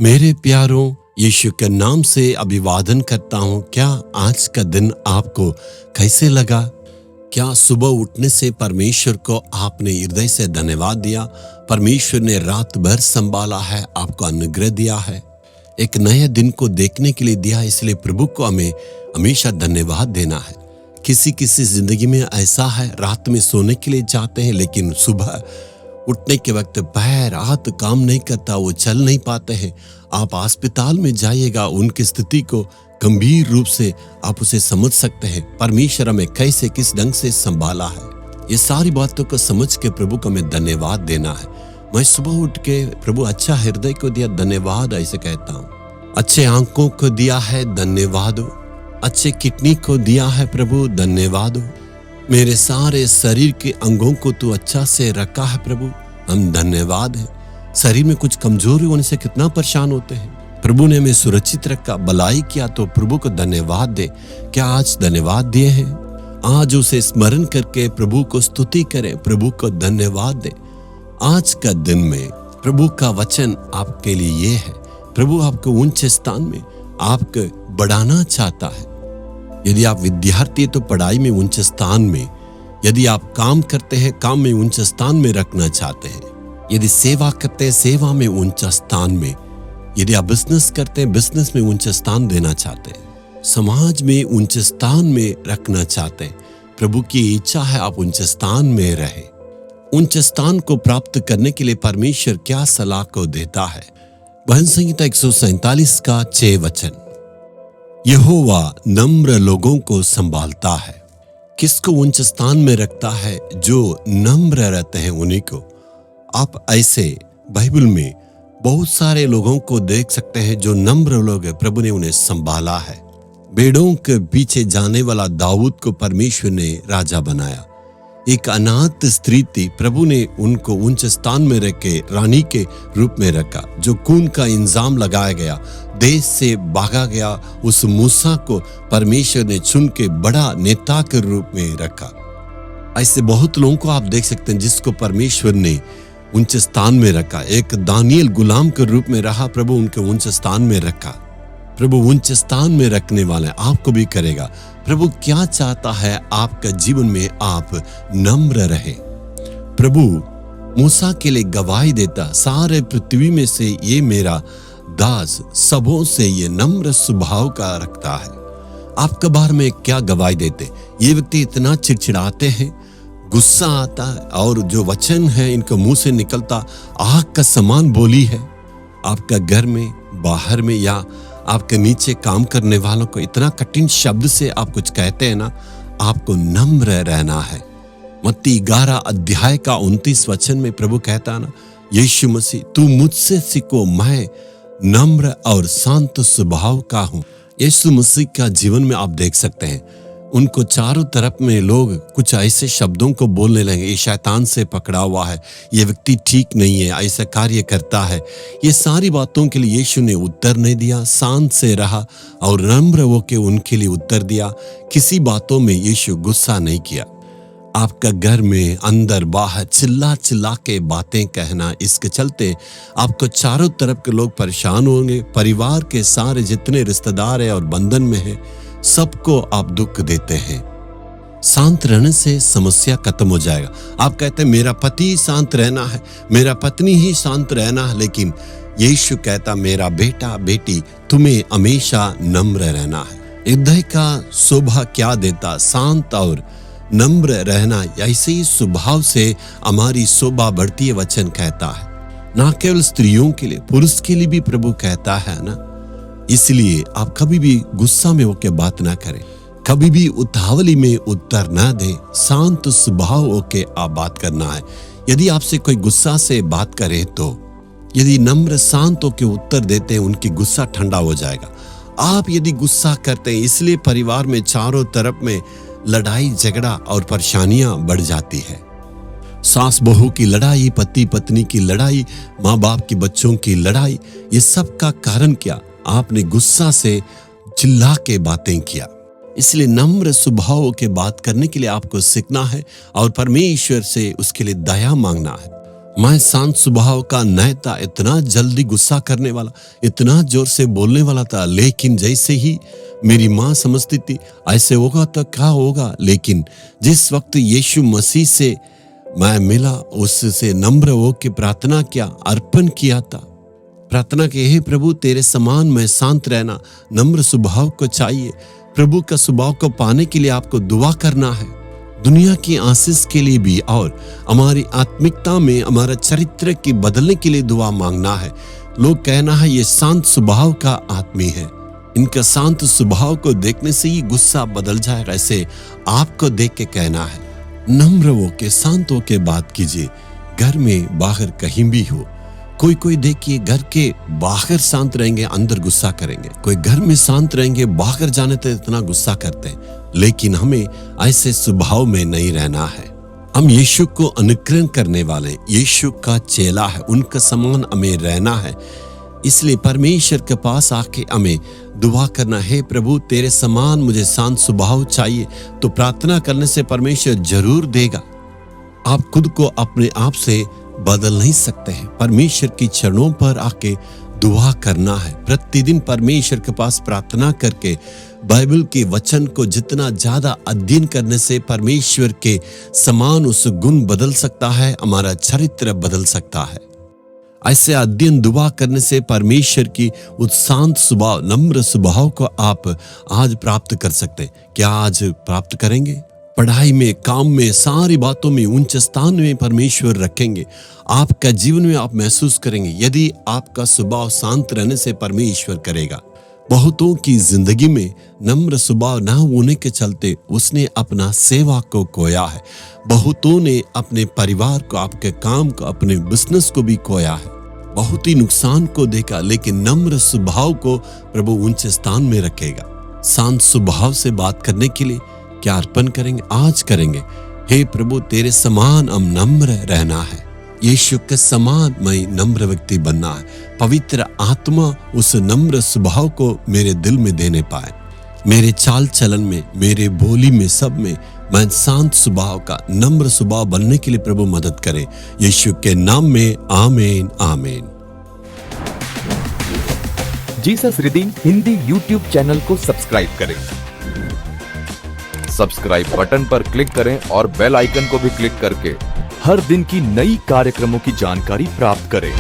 मेरे प्यारों, यीशु के नाम से अभिवादन करता हूँ। क्या आज का दिन आपको कैसे लगा? क्या सुबह उठने से परमेश्वर को आपने हृदय से धन्यवाद दिया? परमेश्वर ने रात भर संभाला है, आपको अनुग्रह दिया है, एक नए दिन को देखने के लिए दिया, इसलिए प्रभु को हमें हमेशा धन्यवाद देना है। किसी जिंदगी में ऐसा है, रात में सोने के लिए जाते हैं लेकिन सुबह उठने के वक्त पैर हाथ काम नहीं करता, वो चल नहीं पाते हैं। आप अस्पताल में जाइएगा, उनकी स्थिति को गंभीर रूप से आप उसे समझ सकते हैं। परमेश्वर हमें कैसे किस ढंग से संभाला है, ये सारी बातों को समझ के प्रभु को हमें धन्यवाद देना है। मैं सुबह उठ के प्रभु अच्छा हृदय को दिया, धन्यवाद ऐसे कहता हूँ। अच्छे आंखों को दिया है, धन्यवाद। अच्छे किडनी को दिया है प्रभु, धन्यवाद। मेरे सारे शरीर के अंगों को तू अच्छा से रखा है प्रभु, हम धन्यवाद है। शरीर में कुछ कमजोरी होने से कितना परेशान होते हैं, प्रभु ने हमें सुरक्षित रखा, भलाई किया, तो प्रभु को धन्यवाद दे। क्या आज धन्यवाद दिए हैं? आज उसे स्मरण करके प्रभु को स्तुति करें, प्रभु को धन्यवाद दे। आज का दिन में प्रभु का वचन आपके लिए ये है, प्रभु आपको ऊंचे स्थान में आपको बढ़ाना चाहता है। यदि आप विद्यार्थी हैं तो पढ़ाई में ऊंचे स्थान में, यदि आप काम करते हैं काम में ऊंचे स्थान में रखना चाहते हैं, यदि सेवा करते हैं सेवा में ऊंचा स्थान में, यदि आप बिजनेस करते हैं बिजनेस में ऊंचे स्थान देना चाहते हैं, समाज में ऊंचे स्थान में रखना चाहते हैं, प्रभु की इच्छा है आप ऊंचे स्थान में रहे। ऊंचे स्थान को प्राप्त करने के लिए परमेश्वर क्या सलाह को देता है? भजन संहिता 147 का 6 वचन, यहोवा नम्र लोगों को संभालता है। किसको ऊंच स्थान में रखता है? जो नम्र रहते हैं उन्हीं को। आप ऐसे बाइबल में बहुत सारे लोगों को देख सकते हैं जो नम्र लोग हैं, प्रभु ने उन्हें संभाला है। भेड़ों के पीछे जाने वाला दाऊद को परमेश्वर ने राजा बनाया। एक अनाथ स्त्री थी, प्रभु ने उनको ऊंचे स्थान में रख के रानी के रूप में रखा। जो खून का इंजाम लगाया गया, देश से भागा गया, उस मूसा को परमेश्वर ने चुन के बड़ा नेता के रूप में रखा। ऐसे बहुत लोगों को आप देख सकते हैं जिसको परमेश्वर ने ऊंचे स्थान में रखा। एक दानियल गुलाम के रूप में रहा, प्रभु उनके ऊंचे स्थान में रखा। प्रभु ऊंचे स्थान में रखने वाले आपको भी करेगा। प्रभु क्या चाहता है आपका जीवन में आप नम्र रहे। प्रभु मूसा के लिए गवाही देता, सारे पृथ्वी में से ये मेरा दास सबों से ये नम्र स्वभाव का रखता है। आपके बारे में क्या गवाही देते? ये व्यक्ति इतना चिड़चिड़ाते हैं, गुस्सा आता है, और जो वचन है इनके मुंह से निकलता आग का समान बोली है। आपका घर में बाहर में या आपके नीचे काम करने वालों को इतना कठिन शब्द से आप कुछ कहते हैं ना, आपको नम्र रहना है। मत्ती 11 अध्याय का 29 वचन में प्रभु कहता ना, यीशु मसीह तू मुझसे सीखो, मैं नम्र और शांत स्वभाव का हूँ। यीशु मसीह का जीवन में आप देख सकते हैं, उनको चारों तरफ में लोग कुछ ऐसे शब्दों को बोलने लगे, ये शैतान से पकड़ा हुआ है, ये व्यक्ति ठीक नहीं है, ऐसा कार्य करता है। ये सारी बातों के लिए यीशु ने उत्तर नहीं दिया, शांत से रहा और नम्र होकर उनके लिए उत्तर दिया। किसी बातों में यीशु गुस्सा नहीं किया। आपका घर में अंदर बाहर चिल्ला चिल्ला के बातें कहना, इसके चलते आपको चारों तरफ के लोग परेशान होंगे। परिवार के सारे जितने रिश्तेदार हैं और बंधन में हैं, सबको आप दुख देते हैं। शांत रहने से समस्या खत्म हो जाएगा। आप कहते हैं मेरा पति शांत रहना है, मेरा पत्नी ही शांत रहना है, लेकिन यीशु कहता मेरा बेटा बेटी तुम्हें हमेशा नम्र रहना है। हृदय का शोभा क्या देता? शांत और नम्र रहना। ऐसे ही स्वभाव से हमारी शोभा बढ़ती है, वचन कहता है। ना केवल स्त्रियों के लिए, पुरुष के लिए भी प्रभु कहता है ना। इसलिए आप कभी भी गुस्सा में होकर बात ना करें, कभी भी उतावली में उत्तर ना दें, शांत स्वभाव होकर आप बात करना है। यदि आपसे कोई गुस्सा से बात करे तो यदि नम्र शांत होकर उत्तर देते हैं, उनकी गुस्सा ठंडा हो जाएगा। आप यदि गुस्सा करते हैं, इसलिए परिवार में चारों तरफ में लड़ाई झगड़ा और परेशानियां बढ़ जाती है। सास बहू की लड़ाई, पति पत्नी की लड़ाई, माँ बाप की बच्चों की लड़ाई, ये सब का कारण क्या? आपने गुस्सा से चिल्ला के बातें किया। इसलिए नम्र स्वभाव के बात करने के लिए आपको सीखना है और परमेश्वर से उसके लिए दया मांगना है। मैं शांत स्वभाव का नहीं था, इतना जल्दी गुस्सा करने वाला, इतना जोर से बोलने वाला था, लेकिन जैसे ही मेरी माँ समझती थी ऐसे होगा तो क्या होगा, लेकिन जिस वक्त यीशु मसीह से मैं मिला, उससे नम्र होकर प्रार्थना किया, अर्पण किया था, प्रार्थना की, हे प्रभु तेरे समान मैं शांत रहना, नम्र स्वभाव को चाहिए। प्रभु का स्वभाव को पाने के लिए आपको दुआ करना है, दुनिया की आशीष के लिए भी, और हमारी आत्मिकता में हमारा चरित्र की बदलने के लिए दुआ मांगना है। लोग कहना है ये शांत स्वभाव का आदमी है, इनका शांत स्वभाव को देखने से ही गुस्सा बदल जाएगा, ऐसे आपको देख के कहना है। नम्र हो के शांत हो के बात कीजिए, घर में बाहर कहीं भी हो। कोई देखिए घर के बाहर शांत रहेंगे, अंदर गुस्सा करेंगे, कोई घर में शांत रहेंगे, बाहर जाने तक इतना गुस्सा करते हैं। लेकिन हमें ऐसे स्वभाव में नहीं रहना है। हम यीशु को अनुकरण करने वाले, यीशु का चेला है, उनका समान हमें रहना है। इसलिए परमेश्वर के पास आके हमें दुआ करना है, प्रभु तेरे समान मुझे शांत स्वभाव चाहिए। तो प्रार्थना करने से परमेश्वर जरूर देगा। आप खुद को अपने आप से बदल नहीं सकते हैं, परमेश्वर की चरणों पर आके दुआ करना है। प्रतिदिन परमेश्वर के पास प्रार्थना करके बाइबल के वचन को जितना ज्यादा अध्ययन करने से परमेश्वर के समान उस गुण बदल सकता है, हमारा चरित्र बदल सकता है। ऐसे अध्ययन दुआ करने से परमेश्वर की उस शांत स्वभाव, नम्र स्वभाव को आप आज प्राप्त कर सकते हैं। क्या आज प्राप्त करेंगे? पढ़ाई में, काम में, सारी बातों में ऊंचे स्थान में परमेश्वर रखेंगे। आपका जीवन में आप महसूस करेंगे, यदि आपका स्वभाव शांत रहने से परमेश्वर करेगा। बहुतों की जिंदगी में नम्र स्वभाव न होने के चलते उसने अपना सेवा को खोया है। बहुतों ने अपने परिवार को, आपके काम को, अपने बिजनेस को भी खोया है। बहुत ही नुकसान को देखा, लेकिन नम्र स्वभाव को प्रभु ऊंचे स्थान में रखेगा। शांत स्वभाव से बात करने के लिए क्या अर्पण करेंगे? आज करेंगे, हे प्रभु तेरे समान हम नम्र रहना है, यीशु के समान मैं नम्र व्यक्ति बनना है। पवित्र आत्मा उस नम्र स्वभाव को मेरे दिल में देने पाए, मेरे चाल चलन में, मेरे बोली में, सब में मैं शांत स्वभाव का, नम्र स्वभाव बनने के लिए प्रभु मदद करे, यीशु के नाम में आमीन आमीन। Jesus redeem Hindi YouTube channel को सब्सक्राइब करें, सब्सक्राइब बटन पर क्लिक करें और बेल आइकन को भी क्लिक करके हर दिन की नई कार्यक्रमों की जानकारी प्राप्त करें।